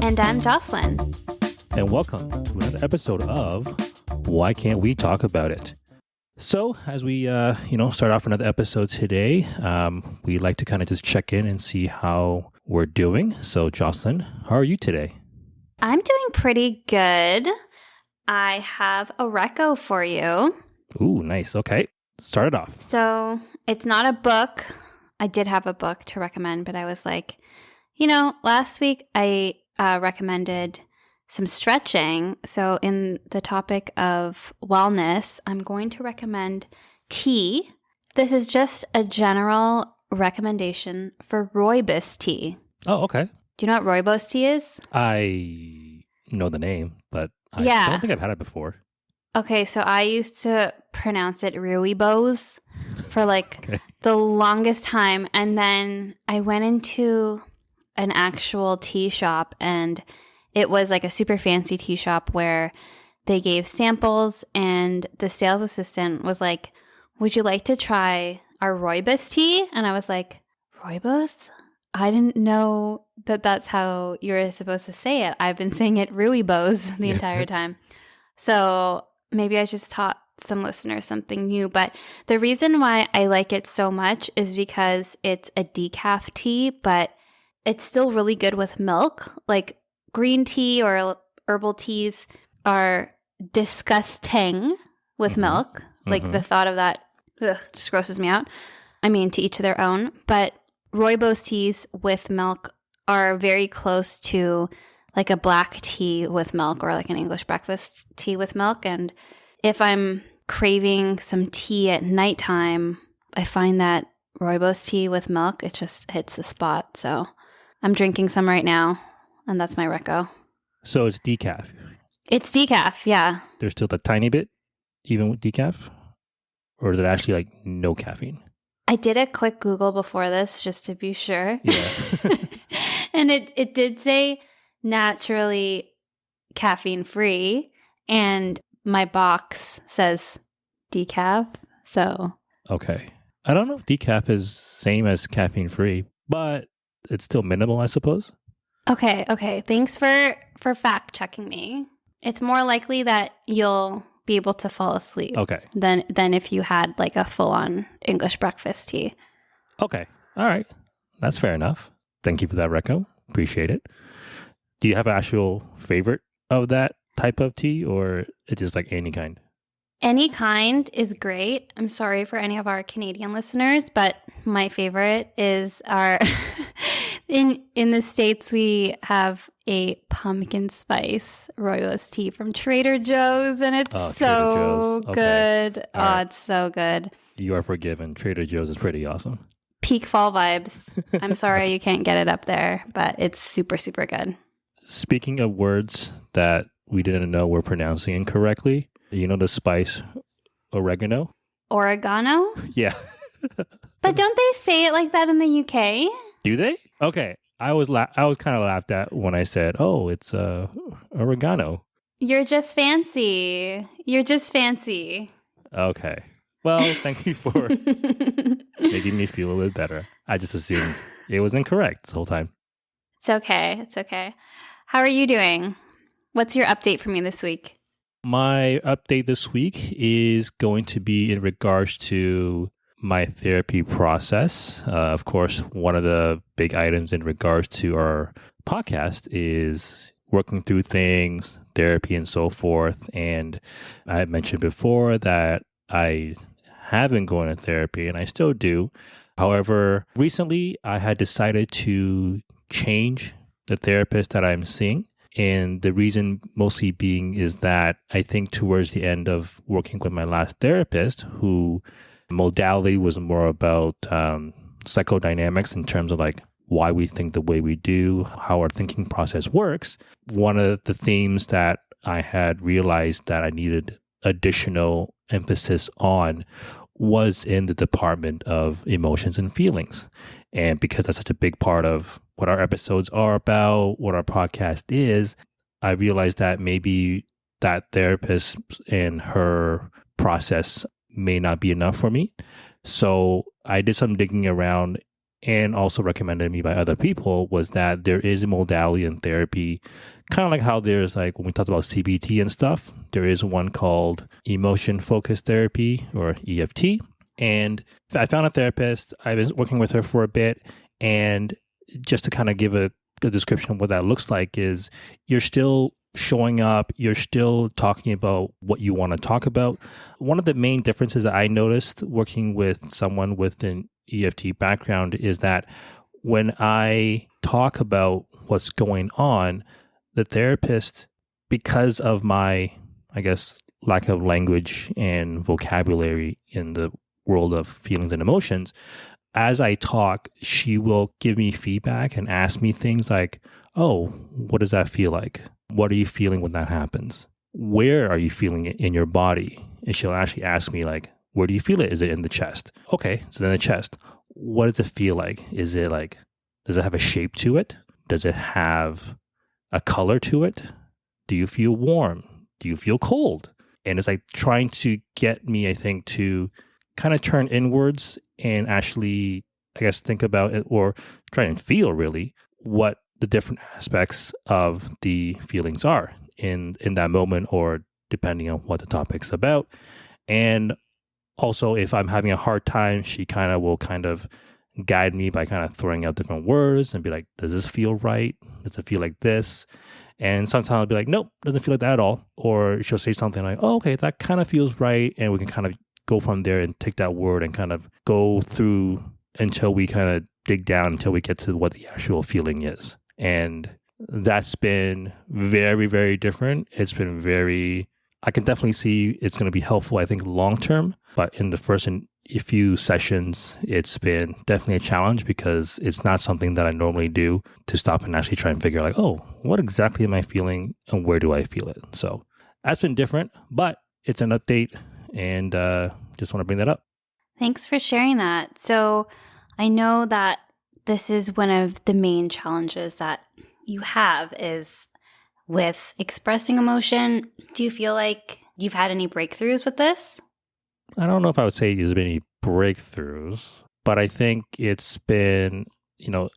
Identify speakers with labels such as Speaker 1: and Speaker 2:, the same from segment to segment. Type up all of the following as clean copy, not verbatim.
Speaker 1: And I'm Jocelyn.
Speaker 2: And welcome to another episode of Why Can't We Talk About It? So as we, start off another episode today, we like to kind of just check in and see how we're doing. So Jocelyn, how are you today?
Speaker 1: I'm doing pretty good. I have a reco for you.
Speaker 2: Ooh, nice. Okay. Start it off.
Speaker 1: So it's not a book. I did have a book to recommend, but I was like, last week I recommended some stretching. So in the topic of wellness, I'm going to recommend tea. This is just a general recommendation for rooibos tea.
Speaker 2: Oh, okay.
Speaker 1: Do you know what rooibos tea is?
Speaker 2: I know the name, but I don't think I've had it before.
Speaker 1: Okay, so I used to pronounce it rooibos for the longest time. And then I went into an actual tea shop, and it was like a super fancy tea shop where they gave samples, and the sales assistant was like, "Would you like to try our rooibos tea?" And I was like, "Rooibos? I didn't know that that's how you're supposed to say it. I've been saying it rooibos the entire time." So maybe I just taught some listeners something new. But the reason why I like it so much is because it's a decaf tea, but it's still really good with milk. Like green tea or herbal teas are disgusting with milk. Like the thought of that just grosses me out. I mean, to each their own. But rooibos teas with milk are very close to like a black tea with milk or like an English breakfast tea with milk. And if I'm craving some tea at nighttime, I find that rooibos tea with milk, it just hits the spot. So I'm drinking some right now, and that's my reco.
Speaker 2: So it's decaf.
Speaker 1: It's decaf, yeah.
Speaker 2: There's still the tiny bit, even with decaf? Or is it actually like no caffeine?
Speaker 1: I did a quick Google before this just to be sure.
Speaker 2: Yeah.
Speaker 1: And it did say naturally caffeine free, and my box says decaf, so.
Speaker 2: Okay. I don't know if decaf is same as caffeine free, but it's still minimal, I suppose.
Speaker 1: Okay. Thanks for fact checking me. It's more likely that you'll be able to fall asleep than if you had like a full-on English breakfast tea.
Speaker 2: Okay. All right. That's fair enough. Thank you for that, reco. Appreciate it. Do you have an actual favorite of that type of tea, or it's just like any kind?
Speaker 1: Any kind is great. I'm sorry for any of our Canadian listeners, but my favorite is our in the States, we have a pumpkin spice rooibos tea from Trader Joe's, and it's so good. Okay. Oh, it's so good.
Speaker 2: You are forgiven. Trader Joe's is pretty awesome.
Speaker 1: Peak fall vibes. I'm sorry you can't get it up there, but it's super, super good.
Speaker 2: Speaking of words that we didn't know we're pronouncing incorrectly, you know the spice oregano?
Speaker 1: Oregano?
Speaker 2: Yeah.
Speaker 1: But don't they say it like that in the UK?
Speaker 2: Do they? Okay. I was kind of laughed at when I said, "Oh, it's oregano."
Speaker 1: You're just fancy.
Speaker 2: Okay. Well, thank you for making me feel a little better. I just assumed it was incorrect this whole time.
Speaker 1: It's okay. How are you doing? What's your update for me this week?
Speaker 2: My update this week is going to be in regards to my therapy process. Of course, one of the big items in regards to our podcast is working through things, therapy, and so forth. And I had mentioned before that I have been going to therapy, and I still do. However, recently I had decided to change the therapist that I'm seeing. And the reason mostly being is that I think towards the end of working with my last therapist, who modality was more about psychodynamics in terms of like why we think the way we do, how our thinking process works. One of the themes that I had realized that I needed additional emphasis on was in the department of emotions and feelings. And because that's such a big part of what our episodes are about, what our podcast is, I realized that maybe that therapist and her process may not be enough for me. So I did some digging around and also recommended to me by other people was that there is a modality in therapy, kind of like how there's like when we talked about CBT and stuff, there is one called emotion focused therapy or EFT. And I found a therapist. I've been working with her for a bit. And just to kind of give a description of what that looks like is you're still showing up, you're still talking about what you want to talk about. One of the main differences that I noticed working with someone with an EFT background is that when I talk about what's going on, the therapist, because of my, I guess, lack of language and vocabulary in the world of feelings and emotions, as I talk, she will give me feedback and ask me things like, oh, what does that feel like? What are you feeling when that happens? Where are you feeling it in your body? And she'll actually ask me like, where do you feel it? Is it in the chest? Okay, so in the chest. What does it feel like? Is it like, does it have a shape to it? Does it have a color to it? Do you feel warm? Do you feel cold? And it's like trying to get me, I think, to kind of turn inwards and actually, I guess, think about it or try and feel really what the different aspects of the feelings are in that moment or depending on what the topic's about. And also, if I'm having a hard time, she will guide me by kind of throwing out different words and be like, does this feel right? Does it feel like this? And sometimes I'll be like, nope, doesn't feel like that at all. Or she'll say something like, oh, okay, that kind of feels right. And we can kind of go from there and take that word and kind of go through until we kind of dig down until we get to what the actual feeling is. And that's been very, very different. It's been I can definitely see it's going to be helpful, I think, long term. But in the first few sessions, it's been definitely a challenge because it's not something that I normally do to stop and actually try and figure out like, oh, what exactly am I feeling and where do I feel it? So that's been different, but it's an update and just want to bring that up.
Speaker 1: Thanks for sharing that. So I know that this is one of the main challenges that you have is with expressing emotion. Do you feel like you've had any breakthroughs with this?
Speaker 2: I don't know if I would say there's been any breakthroughs, but I think it's been,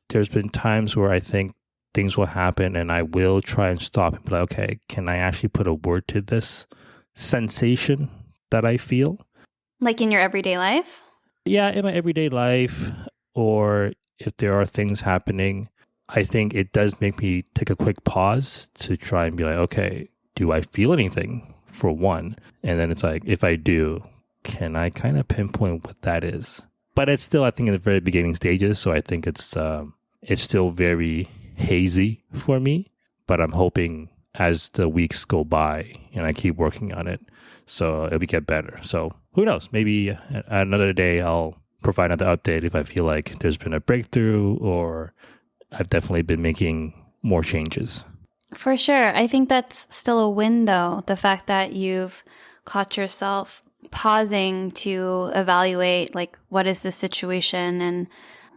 Speaker 2: there's been times where I think things will happen and I will try and stop and be like, okay, can I actually put a word to this sensation that I feel?
Speaker 1: Like in your everyday life?
Speaker 2: Yeah, in my everyday life, or if there are things happening, I think it does make me take a quick pause to try and be like, okay, do I feel anything for one? And then it's like, if I do, can I kind of pinpoint what that is? But it's still, I think, in the very beginning stages. So I think it's still very hazy for me, but I'm hoping as the weeks go by and I keep working on it, so it'll get better. So who knows? Maybe another day I'll provide another update if I feel like there's been a breakthrough or I've definitely been making more changes.
Speaker 1: For sure. I think that's still a win, though. The fact that you've caught yourself pausing to evaluate, like, what is the situation and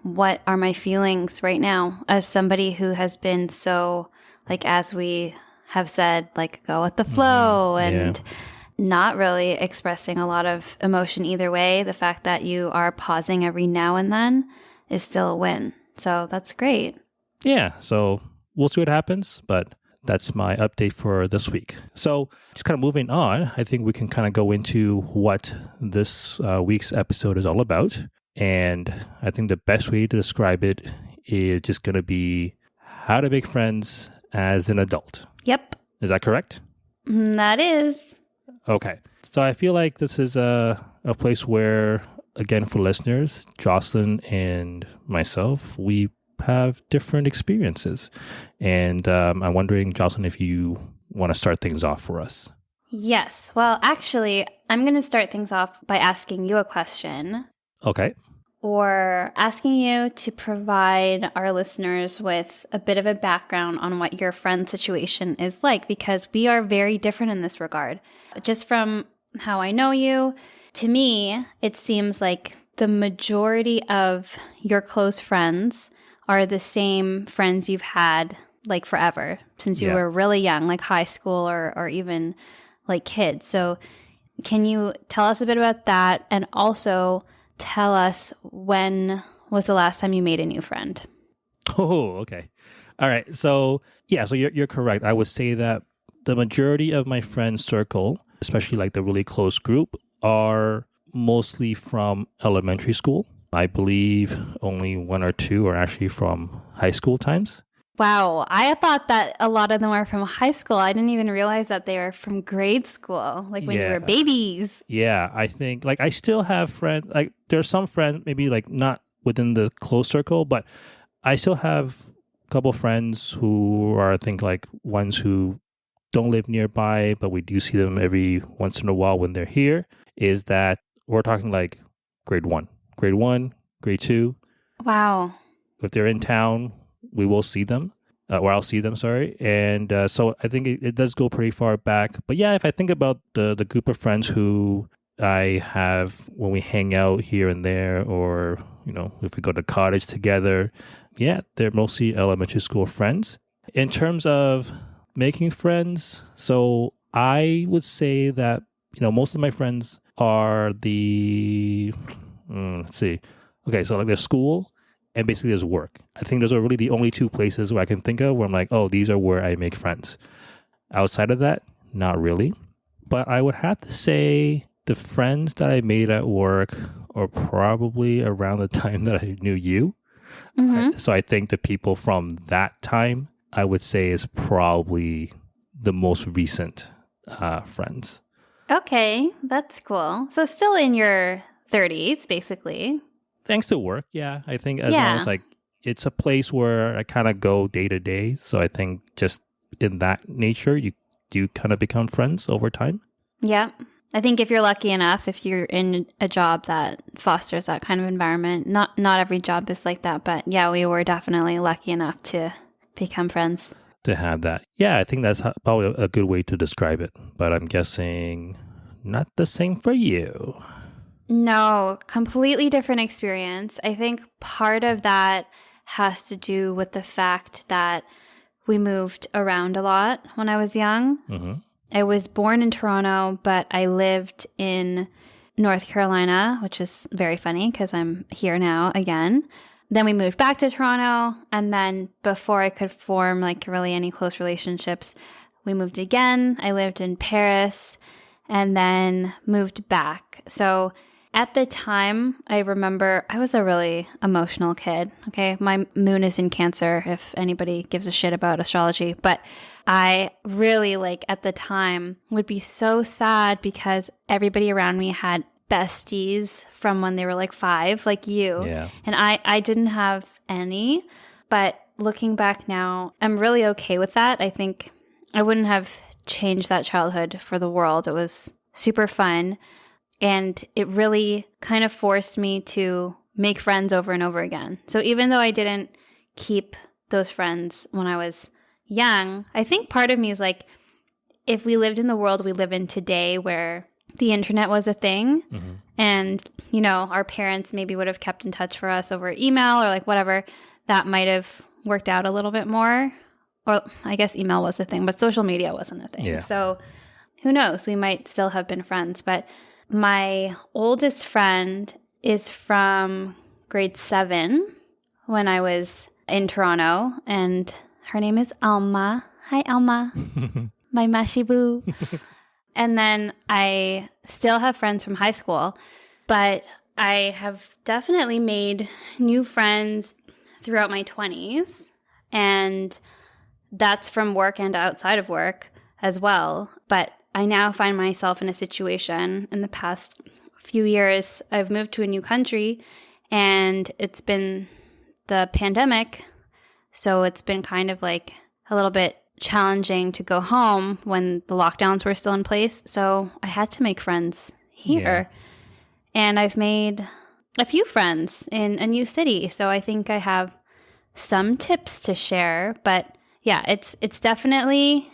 Speaker 1: what are my feelings right now as somebody who has been so, like, as we have said, like, go with the flow and not really expressing a lot of emotion either way. The fact that you are pausing every now and then is still a win. So that's great.
Speaker 2: Yeah. So we'll see what happens, but that's my update for this week. So just kind of moving on, I think we can kind of go into what this week's episode is all about. And I think the best way to describe it is just going to be how to make friends as an adult.
Speaker 1: Yep.
Speaker 2: Is that correct?
Speaker 1: That is.
Speaker 2: Okay. So I feel like this is a place where, again, for listeners, Jocelyn and myself, we have different experiences. And I'm wondering, Jocelyn, if you want to start things off for us.
Speaker 1: Yes. Well, actually, I'm going to start things off by asking you a question.
Speaker 2: Okay.
Speaker 1: Or asking you to provide our listeners with a bit of a background on what your friend situation is like, because we are very different in this regard. Just from how I know you, to me, it seems like the majority of your close friends are the same friends you've had like forever, since you were really young, like high school or even like kids. So can you tell us a bit about that, and also tell us when was the last time you made a new friend?
Speaker 2: Oh, okay. All right. So yeah, so you're correct. I would say that the majority of my friend circle, especially like the really close group, are mostly from elementary school. I believe only one or two are actually from high school times.
Speaker 1: Wow, I thought that a lot of them were from high school. I didn't even realize that they were from grade school, like when you were
Speaker 2: Yeah.
Speaker 1: babies.
Speaker 2: Yeah, I think like I still have friends, like there's some friends maybe like not within the close circle, but I still have a couple friends who are I think like ones who don't live nearby, but we do see them every once in a while when they're here. Is that we're talking like grade one, grade two.
Speaker 1: Wow.
Speaker 2: If they're in town, we will see them, or I'll see them, sorry. And so I think it does go pretty far back. But yeah, if I think about the group of friends who I have when we hang out here and there, or, you know, if we go to college together, yeah, they're mostly elementary school friends. In terms of making friends, so I would say that, you know, most of my friends are let's see. Okay, so like there's school and basically there's work. I think those are really the only two places where I can think of where I'm like, oh, these are where I make friends. Outside of that, not really. But I would have to say the friends that I made at work are probably around the time that I knew you.
Speaker 1: Mm-hmm.
Speaker 2: So I think the people from that time, I would say, is probably the most recent friends.
Speaker 1: Okay, that's cool. So still in your 30s, basically.
Speaker 2: Thanks to work, yeah. I think as long as like it's a place where I kind of go day to day. So I think just in that nature, you do kind of become friends over time.
Speaker 1: Yeah. I think if you're lucky enough, if you're in a job that fosters that kind of environment, not every job is like that, but yeah, we were definitely lucky enough to become friends.
Speaker 2: To have that. Yeah, I think that's probably a good way to describe it. But I'm guessing not the same for you.
Speaker 1: No, completely different experience. I think part of that has to do with the fact that we moved around a lot when I was young.
Speaker 2: Mm-hmm.
Speaker 1: I was born in Toronto, but I lived in North Carolina, which is very funny because I'm here now again. Then we moved back to Toronto. And then before I could form like really any close relationships, we moved again. I lived in Paris and then moved back. So at the time, I remember I was a really emotional kid. Okay. My moon is in Cancer, if anybody gives a shit about astrology. But I really, like, at the time would be so sad because everybody around me had besties from when they were like 5, like you.
Speaker 2: Yeah.
Speaker 1: And I didn't have any. But looking back now, I'm really okay with that. I think I wouldn't have changed that childhood for the world. It was super fun. And it really kind of forced me to make friends over and over again. So even though I didn't keep those friends when I was young, I think part of me is like, if we lived in the world we live in today where the internet was a thing,
Speaker 2: Mm-hmm.
Speaker 1: and, you know, our parents maybe would have kept in touch for us over email or like whatever, that might have worked out a little bit more. Or I guess email was a thing, but social media wasn't a thing.
Speaker 2: Yeah.
Speaker 1: So who knows? We might still have been friends. But my oldest friend is from grade 7 when I was in Toronto, and her name is Alma. Hi, Alma. My Mashibu. And then I still have friends from high school, but I have definitely made new friends throughout my 20s, and that's from work and outside of work as well. But I now find myself in a situation in the past few years. I've moved to a new country, and it's been the pandemic, so it's been kind of like a little bit challenging to go home when the lockdowns were still in place. So I had to make friends here.
Speaker 2: Yeah.
Speaker 1: And I've made a few friends in a new city. So I think I have some tips to share. But yeah, it's definitely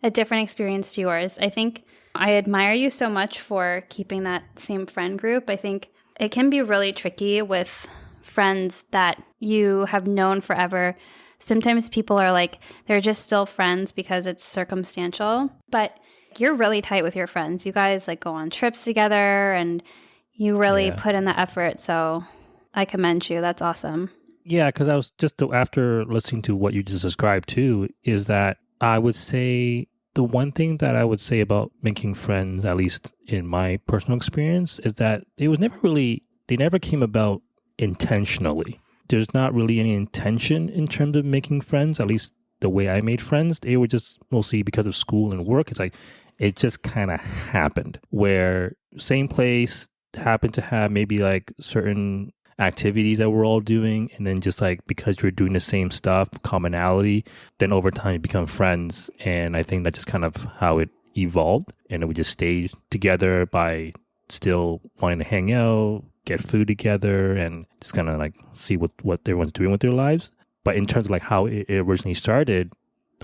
Speaker 1: a different experience to yours. I think I admire you so much for keeping that same friend group. I think it can be really tricky with friends that you have known forever. Sometimes people are like, they're just still friends because it's circumstantial, but you're really tight with your friends. You guys like go on trips together and you really
Speaker 2: Yeah.
Speaker 1: put in the effort. So I commend you. That's awesome.
Speaker 2: Yeah, because I was just after listening to what you just described too, is that I would say the one thing that I would say about making friends, at least in my personal experience, is that they never came about intentionally. There's not really any intention in terms of making friends, at least the way I made friends. They were just mostly because of school and work. It's like, it just kind of happened where same place happened to have maybe like certain activities that we're all doing, and then just like because you're doing the same stuff, commonality, then over time you become friends. And I think that's just kind of how it evolved, and then we just stayed together by still wanting to hang out, get food together, and just kind of like see what everyone's doing with their lives. But in terms of like how it originally started,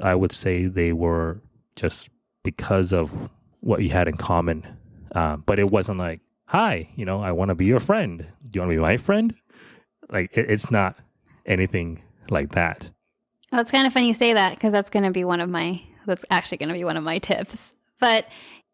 Speaker 2: I would say they were just because of what you had in common. But it wasn't like, hi, I want to be your friend. Do you want to be my friend? Like, it's not anything like that.
Speaker 1: Well, it's kind of funny you say that because that's actually going to be one of my tips. But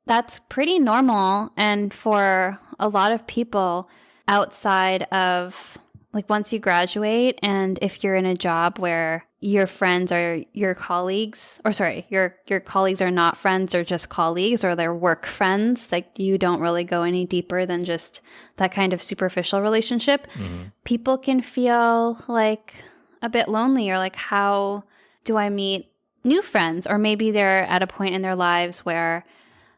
Speaker 1: that's pretty normal. And for a lot of people outside of, like, once you graduate, and if you're in a job where your friends are your colleagues, or sorry, your colleagues are not friends, or just colleagues, or they're work friends, like you don't really go any deeper than just that kind of superficial relationship, people can feel like a bit lonely, or like, how do I meet new friends? Or maybe they're at a point in their lives where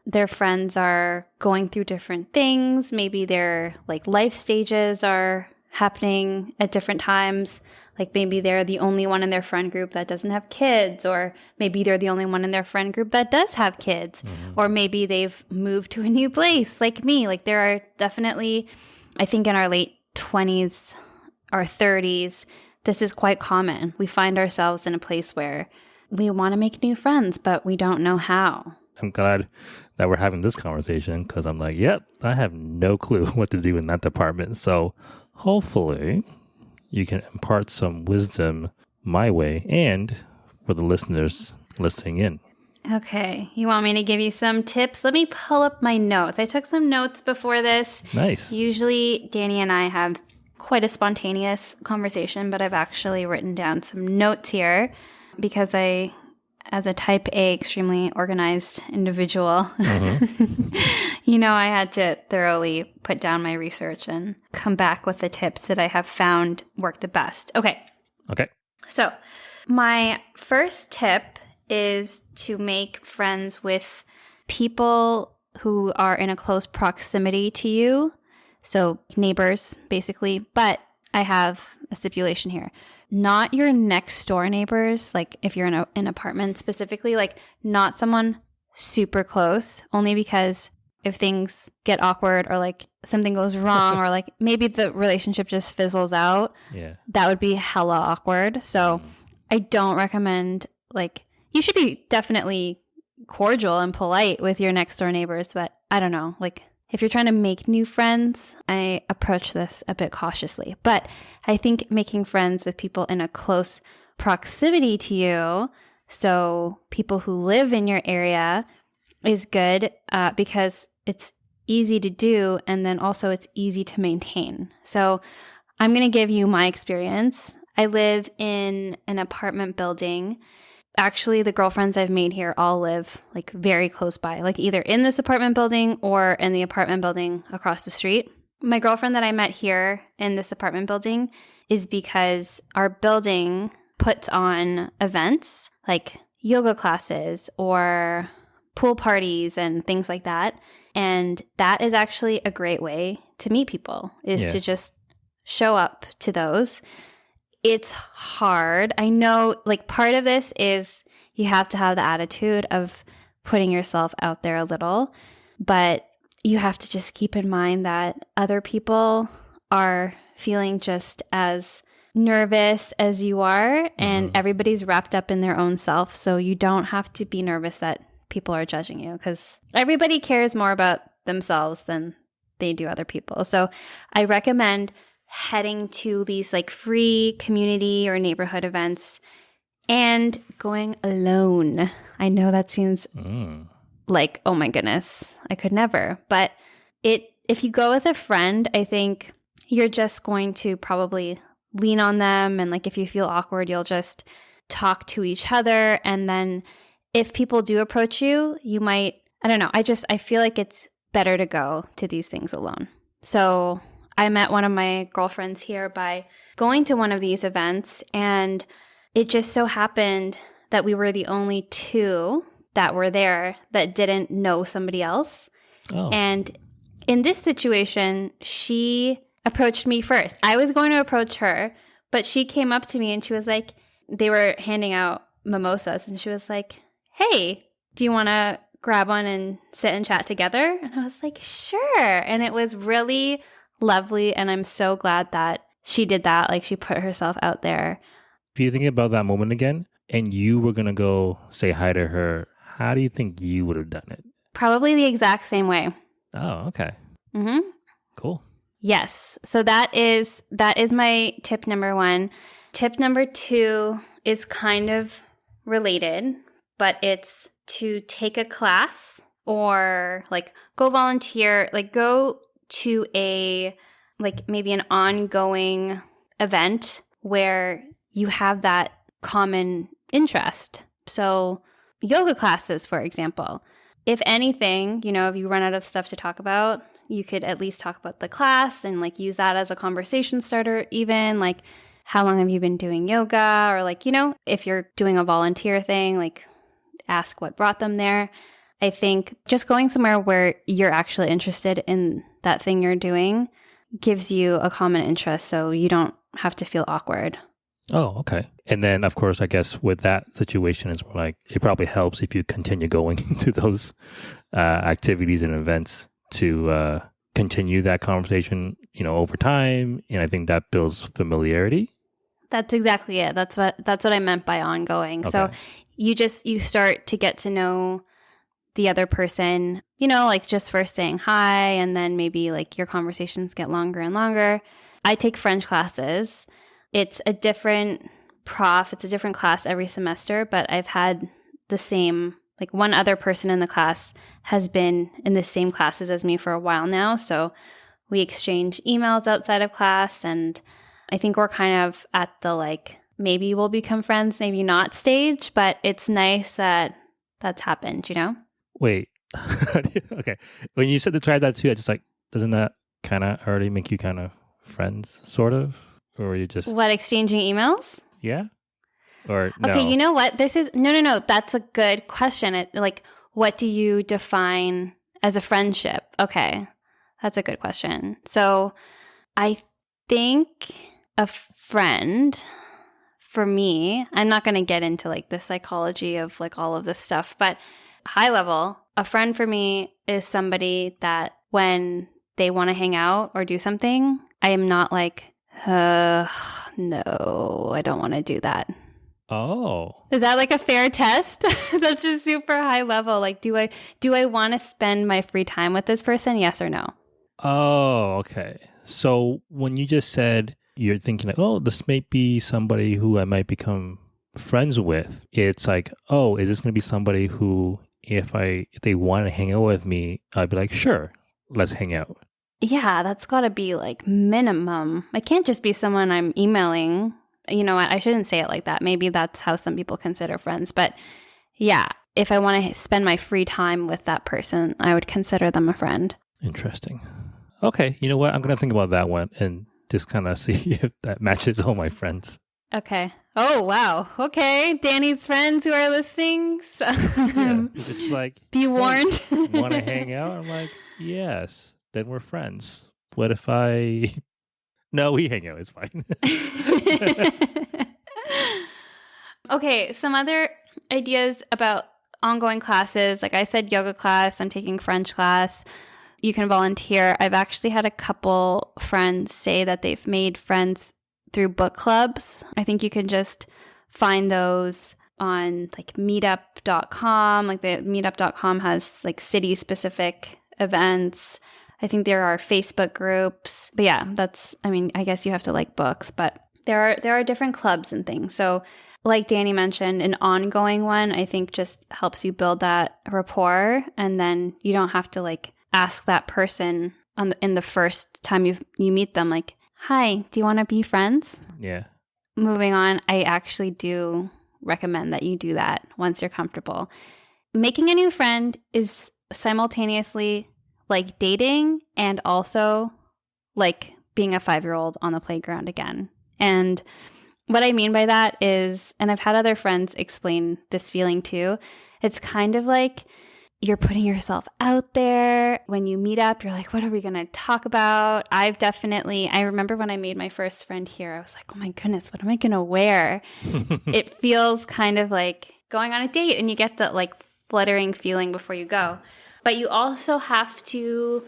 Speaker 1: their friends are going through different things. Maybe their like life stages are happening at different times. Like maybe they're the only one in their friend group that doesn't have kids, or maybe they're the only one in their friend group that does have kids, or maybe they've moved to a new place like me. Like there are definitely, I think in our late 20s or 30s, this is quite common. We find ourselves in a place where we want to make new friends, but we don't know how.
Speaker 2: I'm glad that we're having this conversation because I'm like, yep, I have no clue what to do in that department. So hopefully you can impart some wisdom my way and for the listeners listening in.
Speaker 1: Okay. You want me to give you some tips? Let me pull up my notes. I took some notes before this.
Speaker 2: Nice.
Speaker 1: Usually Danny and I have quite a spontaneous conversation, but I've actually written down some notes here because I, as a type A, extremely organized individual, I had to thoroughly put down my research and come back with the tips that I have found work the best. Okay. So my first tip is to make friends with people who are in a close proximity to you. So neighbors, basically. But I have a stipulation here. Not your next door neighbors, like if you're in an apartment specifically, like not someone super close, only because if things get awkward or like something goes wrong or like maybe the relationship just fizzles out, that would be hella awkward. So I don't recommend, like, you should be definitely cordial and polite with your next door neighbors, but I don't know, like if you're trying to make new friends, I approach this a bit cautiously. But I think making friends with people in a close proximity to you, so people who live in your area, is good because it's easy to do, and then also it's easy to maintain. So I'm going to give you my experience. I live in an apartment building. Actually, the girlfriends I've made here all live like very close by, like either in this apartment building or in the apartment building across the street. My girlfriend that I met here in this apartment building is because our building puts on events like yoga classes or pool parties and things like that. And that is actually a great way to meet people, is to just show up to those. It's hard. I know, like, part of this is you have to have the attitude of putting yourself out there a little, but you have to just keep in mind that other people are feeling just as nervous as you are, and everybody's wrapped up in their own self. So you don't have to be nervous that people are judging you, because everybody cares more about themselves than they do other people. So I recommend heading to these like free community or neighborhood events and going alone. I know that seems like, oh my goodness, I could never. But if you go with a friend, I think you're just going to probably lean on them. And like if you feel awkward, you'll just talk to each other. And then if people do approach you, you might, I don't know. I feel like it's better to go to these things alone. So I met one of my girlfriends here by going to one of these events, and it just so happened that we were the only two that were there that didn't know somebody else.
Speaker 2: Oh.
Speaker 1: And in this situation, she approached me first. I was going to approach her, but she came up to me and she was like, they were handing out mimosas, and she was like, hey, do you want to grab one and sit and chat together? And I was like, sure. And it was really lovely. And I'm so glad that she did that. Like she put herself out there.
Speaker 2: If you think about that moment again and you were going to go say hi to her, how do you think you would have done it?
Speaker 1: Probably the exact same way.
Speaker 2: Oh, okay.
Speaker 1: Mm-hmm.
Speaker 2: Cool.
Speaker 1: Yes. So that is my tip number 1. Tip number 2 is kind of related, but it's to take a class or like go volunteer, like go to a, like maybe an ongoing event where you have that common interest. So yoga classes, for example. If anything, if you run out of stuff to talk about, you could at least talk about the class and like use that as a conversation starter, even like how long have you been doing yoga, or like, if you're doing a volunteer thing, like ask what brought them there. I think just going somewhere where you're actually interested in that thing you're doing gives you a common interest, so you don't have to feel awkward.
Speaker 2: Oh, okay. And then, of course, I guess with that situation, it's more like it probably helps if you continue going to those activities and events to continue that conversation, over time. And I think that builds familiarity.
Speaker 1: That's exactly it. That's what I meant by ongoing. Okay. So you start to get to know the other person, like just first saying hi, and then maybe like your conversations get longer and longer. I take French classes. It's a different prof. It's a different class every semester, but I've had the same, like one other person in the class has been in the same classes as me for a while now. So we exchange emails outside of class, and I think we're kind of at the like, maybe we'll become friends, maybe not stage, but it's nice that that's happened,
Speaker 2: Wait, okay. When you said to try that too, I just like, doesn't that kind of already make you kind of friends, sort of? Or are you just...
Speaker 1: What, exchanging emails?
Speaker 2: Yeah? Or no?
Speaker 1: Okay, you know what? This is... No. That's a good question. What do you define as a friendship? Okay, that's a good question. So I think a friend, for me, I'm not going to get into like the psychology of like all of this stuff, but high level, a friend for me is somebody that when they want to hang out or do something, I am not like, no, I don't want to do that.
Speaker 2: Oh.
Speaker 1: Is that like a fair test? That's just super high level. Like, do I want to spend my free time with this person? Yes or no?
Speaker 2: Oh, okay. So when you just said you're thinking like, oh, this may be somebody who I might become friends with, it's like, oh, is this going to be somebody who if they want to hang out with me, I'd be like, sure, let's hang out.
Speaker 1: Yeah, that's got to be like minimum. It can't just be someone I'm emailing. You know what? I shouldn't say it like that. Maybe that's how some people consider friends. But yeah, if I want to spend my free time with that person, I would consider them a friend.
Speaker 2: Interesting. Okay, you know what? I'm going to think about that one and just kind of see if that matches all my friends.
Speaker 1: Okay. Oh, wow. Okay. Danny's friends who are listening. So
Speaker 2: yeah, it's like,
Speaker 1: be warned.
Speaker 2: Want to hang out? I'm like, yes. Then we're friends. What if I... No, we hang out. It's fine.
Speaker 1: Okay. Some other ideas about ongoing classes. Like I said, yoga class. I'm taking French class. You can volunteer. I've actually had a couple friends say that they've made friends through book clubs. I think you can just find those on like meetup.com. Like the meetup.com has like city specific events. I think there are Facebook groups. But yeah, I guess you have to like books, but there are different clubs and things. So like Danny mentioned, an ongoing one, I think just helps you build that rapport, and then you don't have to like ask that person in the first time you meet them, like, hi, do you want to be friends?
Speaker 2: Yeah.
Speaker 1: Moving on, I actually do recommend that you do that once you're comfortable. Making a new friend is simultaneously like dating and also like being a 5-year-old on the playground again. And what I mean by that is, and I've had other friends explain this feeling too, it's kind of like you're putting yourself out there. When you meet up, you're like, what are we going to talk about? I remember when I made my first friend here, I was like, oh my goodness, what am I going to wear? It feels kind of like going on a date, and you get that like fluttering feeling before you go. But you also have to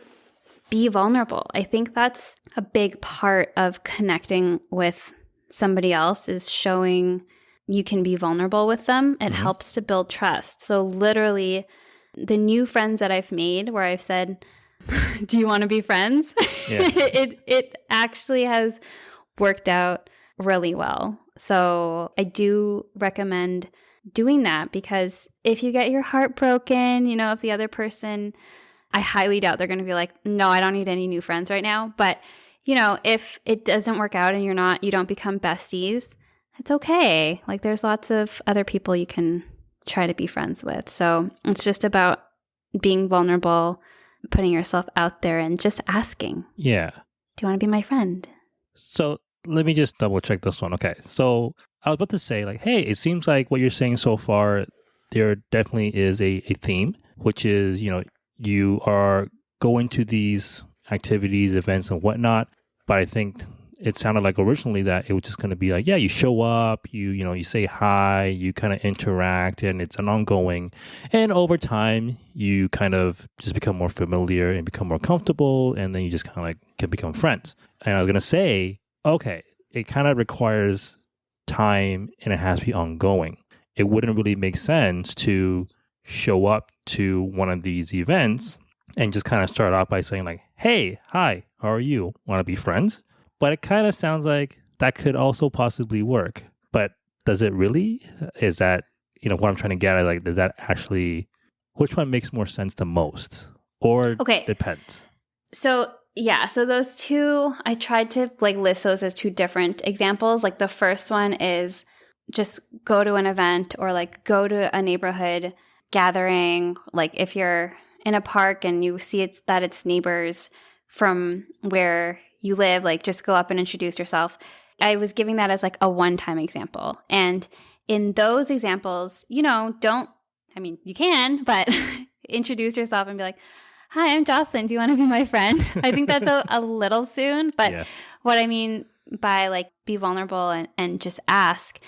Speaker 1: be vulnerable. I think that's a big part of connecting with somebody else, is showing you can be vulnerable with them. It helps to build trust. So literally, the new friends that I've made where I've said, do you want to be friends?
Speaker 2: Yeah.
Speaker 1: it actually has worked out really well. So I do recommend doing that, because if you get your heart broken, if the other person, I highly doubt they're going to be like, no, I don't need any new friends right now. But, if it doesn't work out and you don't become besties, it's okay. Like, there's lots of other people you can try to be friends with. So it's just about being vulnerable, putting yourself out there, and just asking.
Speaker 2: Yeah.
Speaker 1: Do you want to be my friend?
Speaker 2: So let me just double check this one. Okay. So I was about to say, like, hey, it seems like what you're saying so far, there definitely is a theme, which is, you are going to these activities, events, and whatnot. But I think it sounded like originally that it was just going to be like, yeah, you show up, you say hi, you kind of interact, and it's an ongoing. And over time, you kind of just become more familiar and become more comfortable, and then you just kind of like can become friends. And I was going to say, okay, it kind of requires time and it has to be ongoing. It wouldn't really make sense to show up to one of these events and just kind of start off by saying like, hey, hi, how are you? Want to be friends? But it kind of sounds like that could also possibly work. But does it really? Is that, what I'm trying to get at, like, does that actually, which one makes more sense the most? Or depends?
Speaker 1: So, yeah. So those two, I tried to like list those as two different examples. Like the first one is just go to an event or like go to a neighborhood gathering. Like if you're in a park and you see it's neighbors from where you live, like just go up and introduce yourself. I was giving that as like a one-time example. And in those examples, you can, but introduce yourself and be like, hi, I'm Jocelyn. Do you want to be my friend? I think that's a little soon. But what I mean by like be vulnerable and just ask,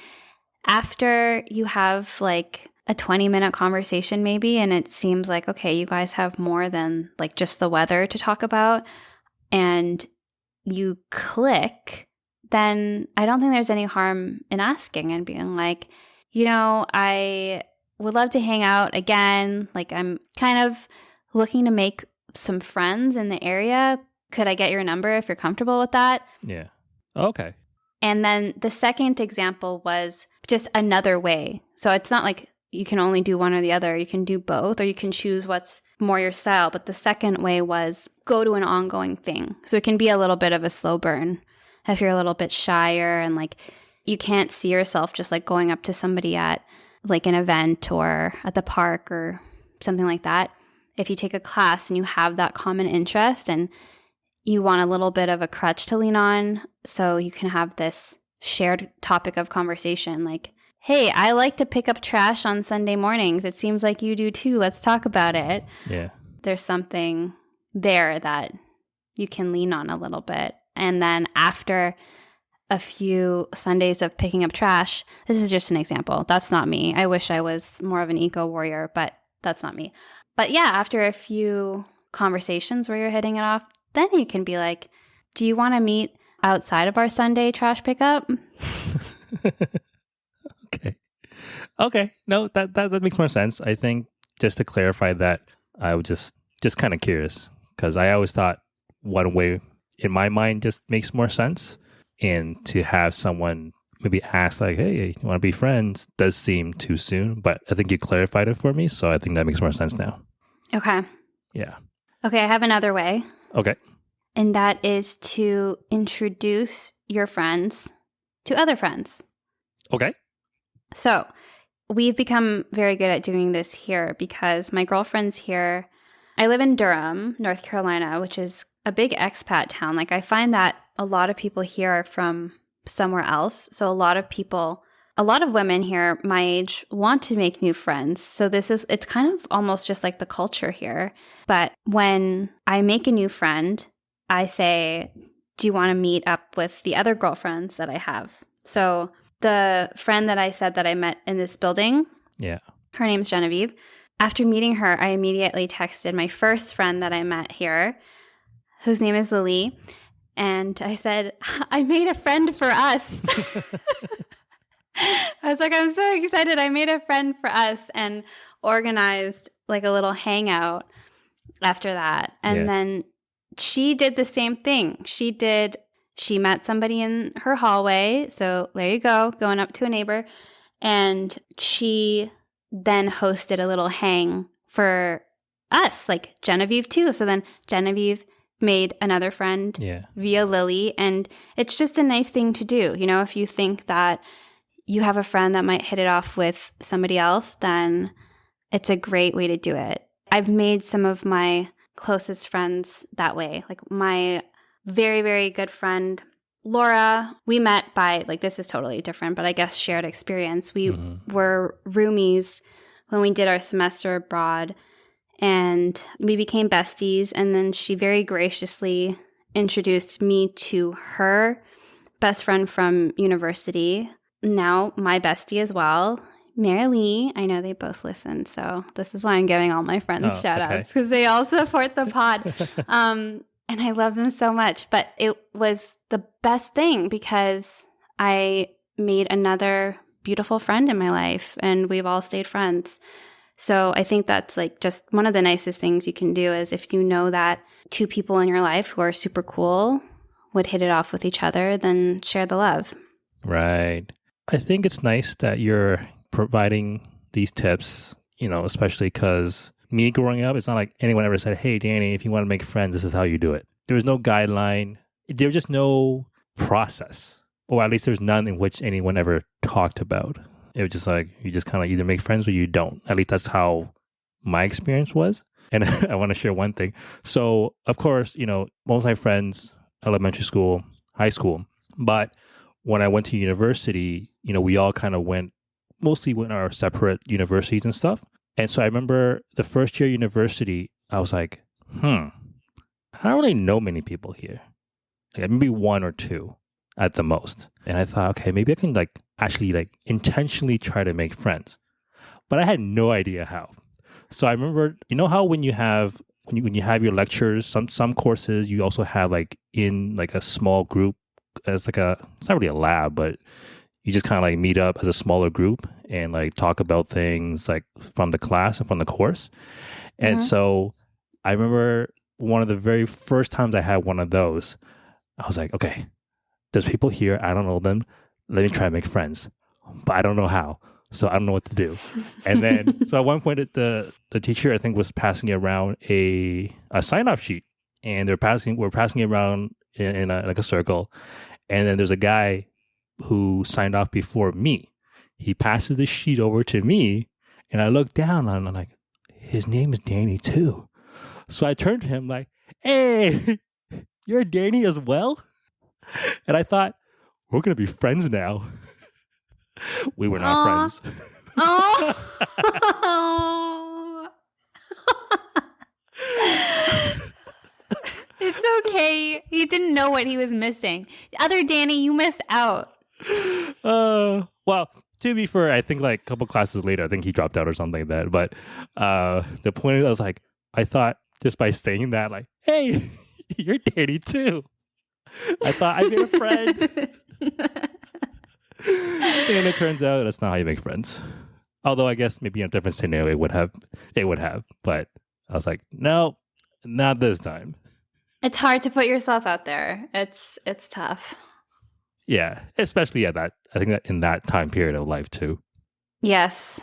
Speaker 1: after you have like a 20-minute conversation maybe, and it seems like, okay, you guys have more than like just the weather to talk about, and you click, then I don't think there's any harm in asking and being like, I would love to hang out again. Like I'm kind of looking to make some friends in the area. Could I get your number if you're comfortable with that?
Speaker 2: Yeah. Okay.
Speaker 1: And then the second example was just another way. So it's not like you can only do one or the other. You can do both, or you can choose what's more your style. But the second way was go to an ongoing thing. So it can be a little bit of a slow burn if you're a little bit shyer and like you can't see yourself just like going up to somebody at like an event or at the park or something like that. If you take a class and you have that common interest and you want a little bit of a crutch to lean on, so you can have this shared topic of conversation like, hey, I like to pick up trash on Sunday mornings. It seems like you do too. Let's talk about it.
Speaker 2: Yeah.
Speaker 1: There's something there that you can lean on a little bit. And then after a few Sundays of picking up trash, this is just an example. That's not me. I wish I was more of an eco warrior, but that's not me. But yeah, after a few conversations where you're hitting it off, then you can be like, do you want to meet outside of our Sunday trash pickup?
Speaker 2: Okay. No, that makes more sense. I think just to clarify that, I was just kind of curious because I always thought one way in my mind just makes more sense. And to have someone maybe ask like, hey, you want to be friends does seem too soon. But I think you clarified it for me. So I think that makes more sense now.
Speaker 1: Okay.
Speaker 2: Yeah.
Speaker 1: Okay, I have another way.
Speaker 2: Okay.
Speaker 1: and that is to introduce your friends to other friends.
Speaker 2: Okay.
Speaker 1: So we've become very good at doing this here because my girlfriend's here. I live in Durham, North Carolina, which is a big expat town. Like I find that a lot of people here are from somewhere else. So a lot of women here my age want to make new friends. So it's kind of almost just like the culture here. But when I make a new friend, I say, do you want to meet up with the other girlfriends that I have? So the friend that I said that I met in this building, her name's Genevieve. After meeting her, I immediately texted my first friend that I met here, whose name is Lily. And I said, I made a friend for us. I was like, I'm so excited. I made a friend for us and organized like a little hangout after that. And then she did the same thing. She met somebody in her hallway. So there you go, going up to a neighbor. And she then hosted a little hang for us, like Genevieve too. So then Genevieve made another friend via Lily. And it's just a nice thing to do. You know, if you think that you have a friend that might hit it off with somebody else, then it's a great way to do it. I've made some of my closest friends that way. Like my very, very good friend, Laura, we met by, like, this is totally different, but I guess shared experience. We were roomies when we did our semester abroad, and we became besties. And then she very graciously introduced me to her best friend from university, now my bestie as well, Mary Lee. I know they both listen, so this is why I'm giving all my friends shout outs, because they all support the pod. And I love them so much. But it was the best thing because I made another beautiful friend in my life, and we've all stayed friends. So I think that's like just one of the nicest things you can do is if you know that two people in your life who are super cool would hit it off with each other, then share the love.
Speaker 2: Right. I think it's nice that you're providing these tips, you know, especially because me growing up, it's not like anyone ever said, hey, Danny, if you want to make friends, this is how you do it. There was no guideline. There was just no process, or at least there's none in which anyone ever talked about. It was just like, you just kind of either make friends or you don't. At least that's how my experience was. And I want to share one thing. So, of course, you know, most of my friends, elementary school, high school, but when I went to university, you know, we all kind of went our separate universities and stuff. And so I remember the first year university, I was like, I don't really know many people here. Like maybe one or two at the most. And I thought, okay, maybe I can actually intentionally try to make friends. But I had no idea how. So I remember, you know how when you have your lectures, some courses you also have in a small group as it's not really a lab, but you just kind of meet up as a smaller group and talk about things from the class and from the course. And so I remember one of the very first times I had one of those, I was like, okay, there's people here. I don't know them. Let me try to make friends, but I don't know how. So I don't know what to do. And then, so at one point the teacher, I think, was passing around a sign-off sheet, and we're passing it around in a circle. And then there's a guy who signed off before me. He passes the sheet over to me, and I look down and I'm like, his name is Danny too. So I turned to him like, hey, you're Danny as well? And I thought, we're going to be friends now. We were not friends.
Speaker 1: Oh. It's okay. He didn't know what he was missing. Other Danny, you missed out.
Speaker 2: Well, to be fair, I think a couple classes later, I think he dropped out or something like that. But the point is, I was like, I thought just by saying that, hey, you're Danny too. I thought I made a friend. And it turns out that's not how you make friends. Although I guess maybe in a different scenario it would have. But I was like, no, not this time.
Speaker 1: It's hard to put yourself out there. It's tough.
Speaker 2: Yeah, especially at that. I think that in that time period of life too.
Speaker 1: Yes.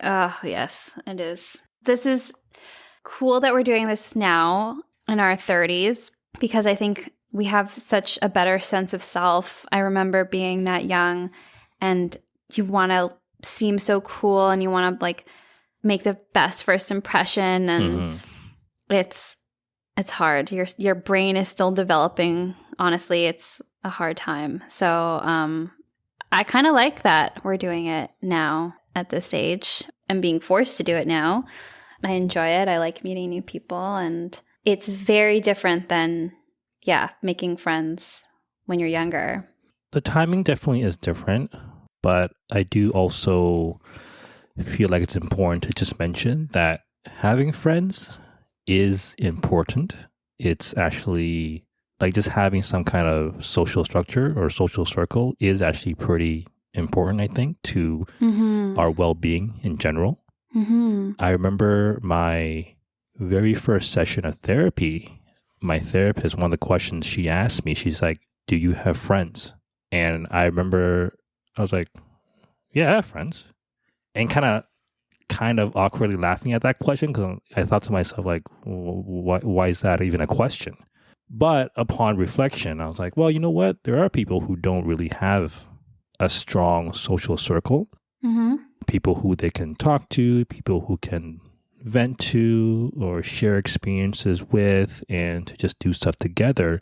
Speaker 1: Yes, it is. This is cool that we're doing this now in our 30s. because I think we have such a better sense of self. I remember being that young and you want to seem so cool and you want to like make the best first impression, and it's hard. Your brain is still developing. Honestly, it's a hard time. So I kind of like that we're doing it now at this age and being forced to do it now. I enjoy it. I like meeting new people, and it's very different than, making friends when you're younger.
Speaker 2: The timing definitely is different, but I do also feel like it's important to just mention that having friends is important. It's actually like just having some kind of social structure or social circle is actually pretty important, I think, to our well-being in general. I remember my very first session of therapy, my therapist, one of the questions she asked me, she's like, "Do you have friends?" And I remember I was like, "Yeah, I have friends." And kind of awkwardly laughing at that question because I thought to myself, like, why is that even a question? But upon reflection, I was like, well, you know what? There are people who don't really have a strong social circle, people who they can talk to, people who can vent to or share experiences with and to just do stuff together.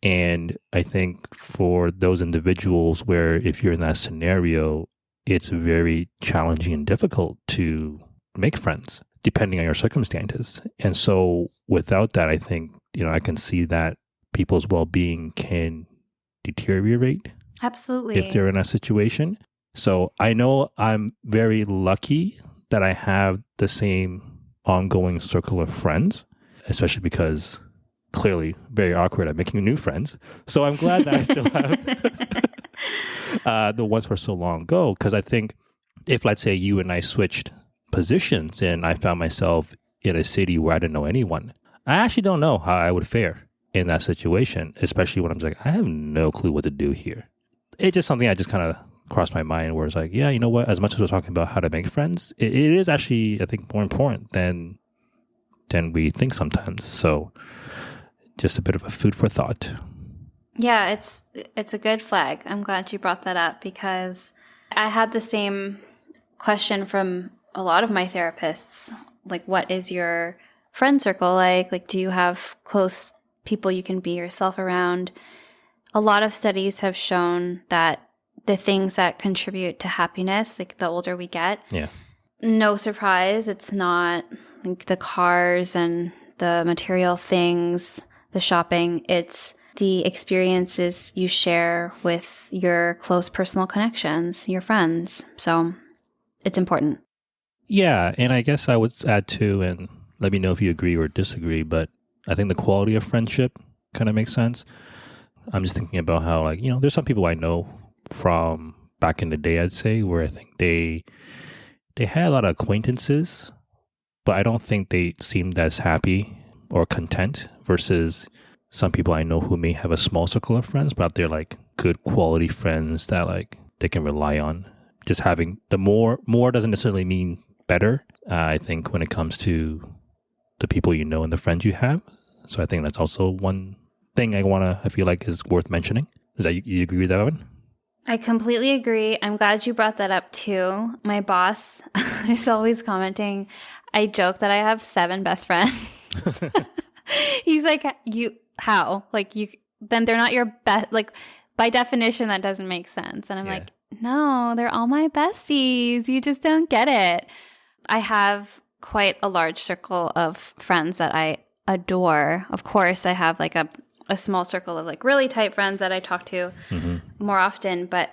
Speaker 2: And I think for those individuals where if you're in that scenario, it's very challenging and difficult to make friends depending on your circumstances. And so without that, I think, I can see that people's well-being can deteriorate.
Speaker 1: Absolutely.
Speaker 2: If they're in a situation. So I know I'm very lucky that I have the same ongoing circle of friends, especially because clearly very awkward at making new friends. So I'm glad that I still have the ones for so long ago. Because I think if, let's say, you and I switched positions and I found myself in a city where I didn't know anyone, I actually don't know how I would fare in that situation, especially when I'm like, I have no clue what to do here. It's just something I just kind of crossed my mind where it's like, yeah, you know what? As much as we're talking about how to make friends, it is actually, I think, more important than we think sometimes. So just a bit of a food for thought.
Speaker 1: Yeah, it's a good flag. I'm glad you brought that up because I had the same question from a lot of my therapists. Like, what is your friend circle like? Like, do you have close people you can be yourself around? A lot of studies have shown that the things that contribute to happiness, like the older we get, no surprise, it's not like the cars and the material things, the shopping. It's the experiences you share with your close personal connections, your friends. So it's important.
Speaker 2: Yeah, and I guess I would add too, and let me know if you agree or disagree, but I think the quality of friendship kind of makes sense. I'm just thinking about how, like, there's some people I know from back in the day, I'd say, where I think they had a lot of acquaintances, but I don't think they seemed as happy or content versus some people I know who may have a small circle of friends, but they're like good quality friends that like they can rely on. Just having the more doesn't necessarily mean better. I think when it comes to the people you know and the friends you have. So I think that's also one thing I feel like is worth mentioning. Is that you agree with that one?
Speaker 1: I completely agree. I'm glad you brought that up too. My boss is always commenting. I joke that I have 7 best friends. He's like, how? Like, then they're not your best. Like, by definition, that doesn't make sense. And I'm like, no, they're all my besties. You just don't get it. I have quite a large circle of friends that I adore. Of course, I have like a small circle of like really tight friends that I talk to more often. But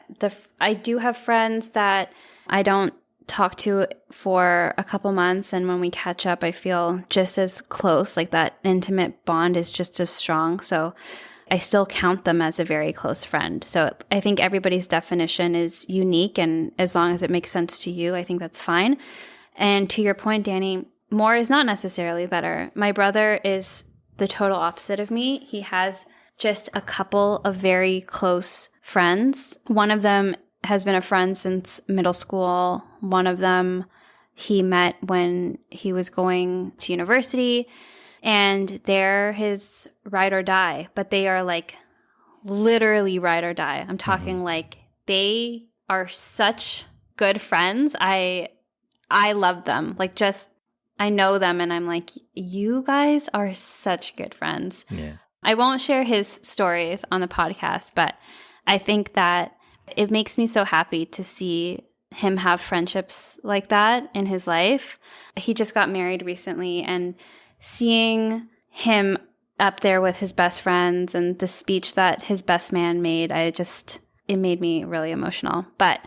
Speaker 1: I do have friends that I don't talk to for a couple months. And when we catch up, I feel just as close. Like that intimate bond is just as strong. So I still count them as a very close friend. So I think everybody's definition is unique. And as long as it makes sense to you, I think that's fine. And to your point, Danny, more is not necessarily better. My brother is the total opposite of me. He has just a couple of very close friends. One of them has been a friend since middle school. One of them he met when he was going to university. And they're his ride or die, but they are like literally ride or die. I'm talking like they are such good friends. I love them. Like, just I know them and I'm like, you guys are such good friends.
Speaker 2: Yeah.
Speaker 1: I won't share his stories on the podcast, but I think that it makes me so happy to see him have friendships like that in his life. He just got married recently, and seeing him up there with his best friends and the speech that his best man made, it made me really emotional. But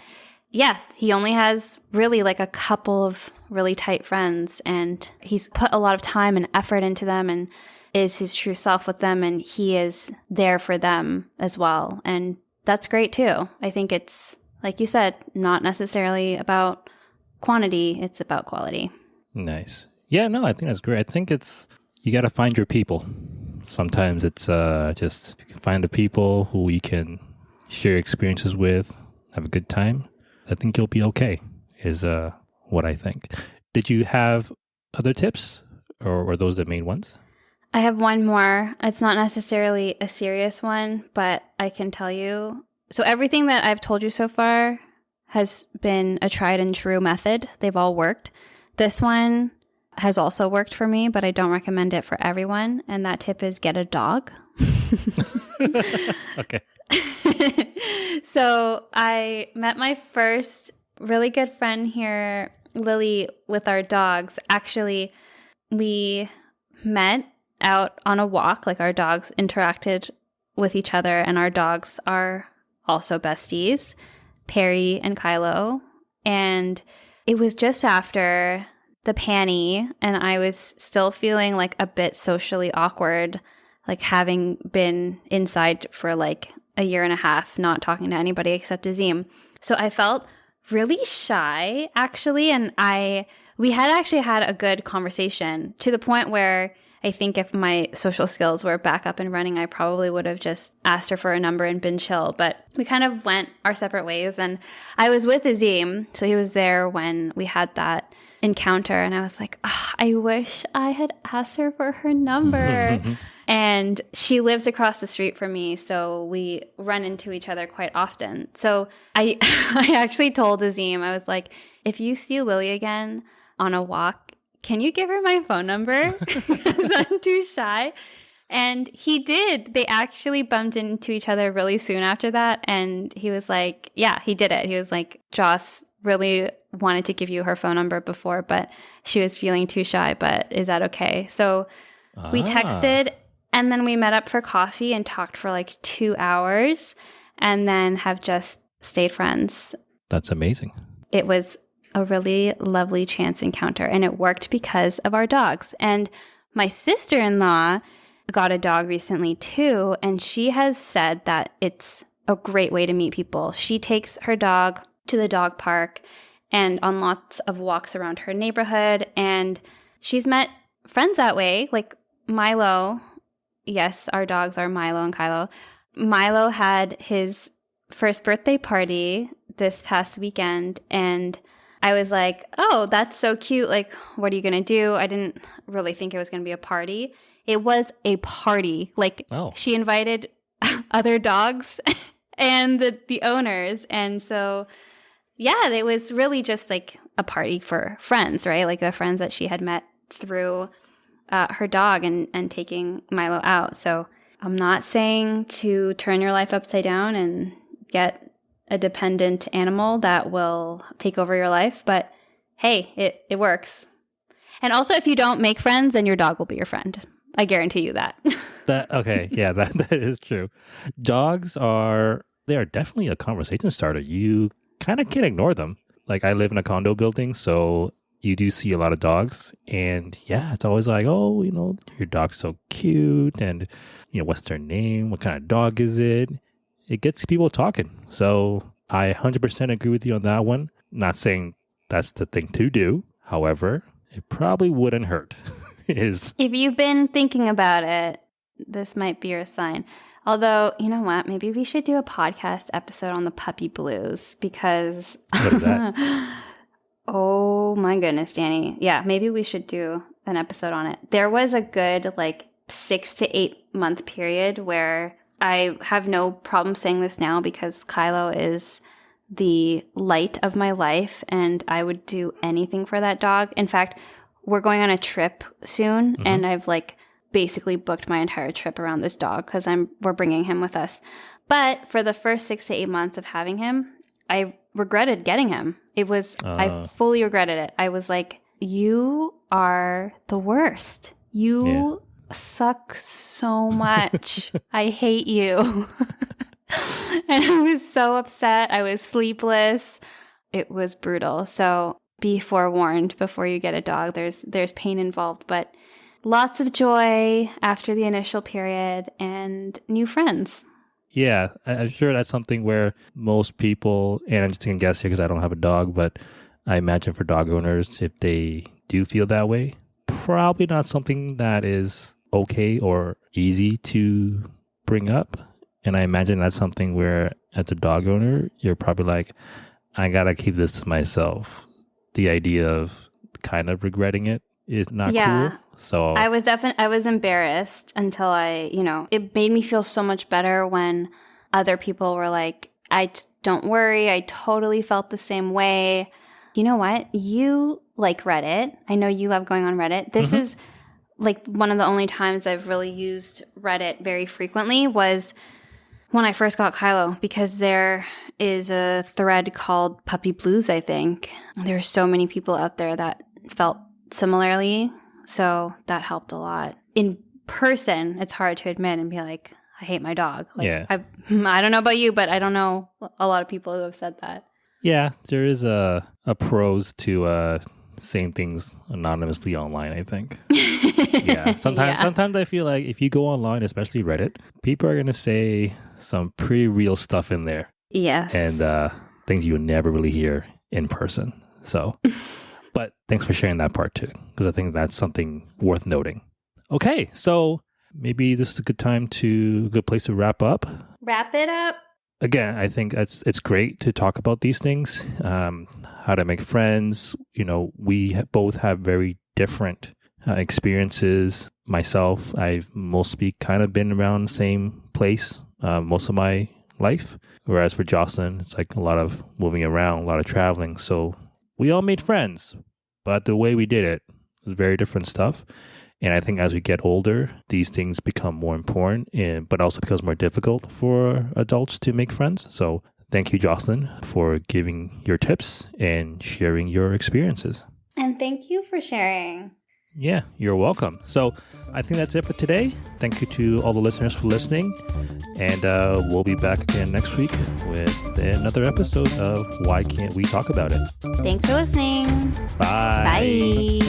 Speaker 1: yeah, he only has really like a couple of really tight friends, and he's put a lot of time and effort into them and is his true self with them, and he is there for them as well. And that's great too. I think it's, like you said, not necessarily about quantity, it's about quality.
Speaker 2: Nice. Yeah, no, I think that's great. I think you got to find your people. Sometimes it's just find the people who you can share experiences with, have a good time. I think you'll be okay, is what I think. Did you have other tips, or were those the main ones?
Speaker 1: I have one more. It's not necessarily a serious one, but I can tell you. So everything that I've told you so far has been a tried and true method. They've all worked. This one has also worked for me, but I don't recommend it for everyone. And that tip is get a dog.
Speaker 2: Okay.
Speaker 1: So I met my first really good friend here, Lily, with our dogs. Actually, we met out on a walk, like our dogs interacted with each other, and our dogs are also besties, Perry and Kylo. And it was just after the panty, and I was still feeling like a bit socially awkward, like having been inside for like a year and a half, not talking to anybody except Azim. So I felt really shy, actually, and we had actually had a good conversation, to the point where I think if my social skills were back up and running, I probably would have just asked her for a number and been chill. But we kind of went our separate ways. And I was with Azim, so he was there when we had that encounter. And I was like, oh, I wish I had asked her for her number. And she lives across the street from me, so we run into each other quite often. So I actually told Azim, I was like, if you see Lily again on a walk, can you give her my phone number? Because I'm too shy. And he did. They actually bumped into each other really soon after that. And he was like, yeah, he did it. He was like, Joss really wanted to give you her phone number before, but she was feeling too shy. But is that okay? So we texted, and then we met up for coffee and talked for like 2 hours, and then have just stayed friends.
Speaker 2: That's amazing.
Speaker 1: It was a really lovely chance encounter, and it worked because of our dogs. And my sister-in-law got a dog recently too, and she has said that it's a great way to meet people. She takes her dog to the dog park and on lots of walks around her neighborhood, and she's met friends that way, like Milo. Yes, our dogs are Milo and Kylo. Milo had his first birthday party this past weekend, and I was like, oh, that's so cute. Like, what are you going to do? I didn't really think it was going to be a party. It was a party. Like, She invited other dogs and the owners. And so, yeah, it was really just like a party for friends, right? Like the friends that she had met through her dog and taking Milo out. So I'm not saying to turn your life upside down and get a dependent animal that will take over your life, but hey, it works. And also, if you don't make friends, then your dog will be your friend. I guarantee you that.
Speaker 2: Okay, yeah, that is true. Dogs are definitely a conversation starter. You kind of can't ignore them. Like, I live in a condo building, so you do see a lot of dogs, and yeah, it's always like, oh, your dog's so cute, and what's their name? What kind of dog is it? It gets people talking. So I 100% agree with you on that one. Not saying that's the thing to do. However, it probably wouldn't hurt. If
Speaker 1: you've been thinking about it, this might be your sign. Although, you know what? Maybe we should do a podcast episode on the puppy blues, because...
Speaker 2: What is that?
Speaker 1: Oh my goodness, Danny. Yeah, maybe we should do an episode on it. There was a good, 6 to 8 month period where I have no problem saying this now because Kylo is the light of my life and I would do anything for that dog. In fact, we're going on a trip soon and I've like basically booked my entire trip around this dog because we're bringing him with us. But for the first 6 to 8 months of having him, I regretted getting him. I fully regretted it. I was like, you are the worst. You suck so much. I hate you. And I was so upset. I was sleepless. It was brutal. So be forewarned before you get a dog. There's pain involved, but lots of joy after the initial period and new friends.
Speaker 2: Yeah, I'm sure that's something where most people, and I'm just going to guess here because I don't have a dog, but I imagine for dog owners, if they do feel that way, probably not something that is okay or easy to bring up. And I imagine that's something where, as a dog owner, you're probably like, I got to keep this to myself. The idea of kind of regretting it is not cool. So
Speaker 1: I was embarrassed until it made me feel so much better when other people were like, don't worry, I totally felt the same way. You know what? You like Reddit. I know you love going on Reddit. This is like one of the only times I've really used Reddit very frequently was when I first got Kylo, because there is a thread called Puppy Blues, I think. There are so many people out there that felt similarly. So that helped a lot. In person, it's hard to admit and be like, I hate my dog. Like, I don't know about you, but I don't know a lot of people who have said that.
Speaker 2: Yeah, there is a pros to saying things anonymously online, I think. Sometimes I feel like if you go online, especially Reddit, people are going to say some pretty real stuff in there.
Speaker 1: Yes.
Speaker 2: And things you would never really hear in person. So... But thanks for sharing that part too, because I think that's something worth noting. Okay, so maybe this is a good place to wrap up.
Speaker 1: Wrap it up.
Speaker 2: Again, I think it's great to talk about these things, how to make friends. We both have very different experiences. Myself, I've mostly kind of been around the same place most of my life, whereas for Jocelyn, it's like a lot of moving around, a lot of traveling. So we all made friends, but the way we did it was very different stuff. And I think as we get older, these things become more important, but also becomes more difficult for adults to make friends. So thank you, Jocelyn, for giving your tips and sharing your experiences.
Speaker 1: And thank you for sharing.
Speaker 2: Yeah, you're welcome. So I think that's it for today. Thank you to all the listeners for listening. And we'll be back again next week with another episode of Why Can't We Talk About It?
Speaker 1: Thanks for listening.
Speaker 2: Bye.
Speaker 1: Bye.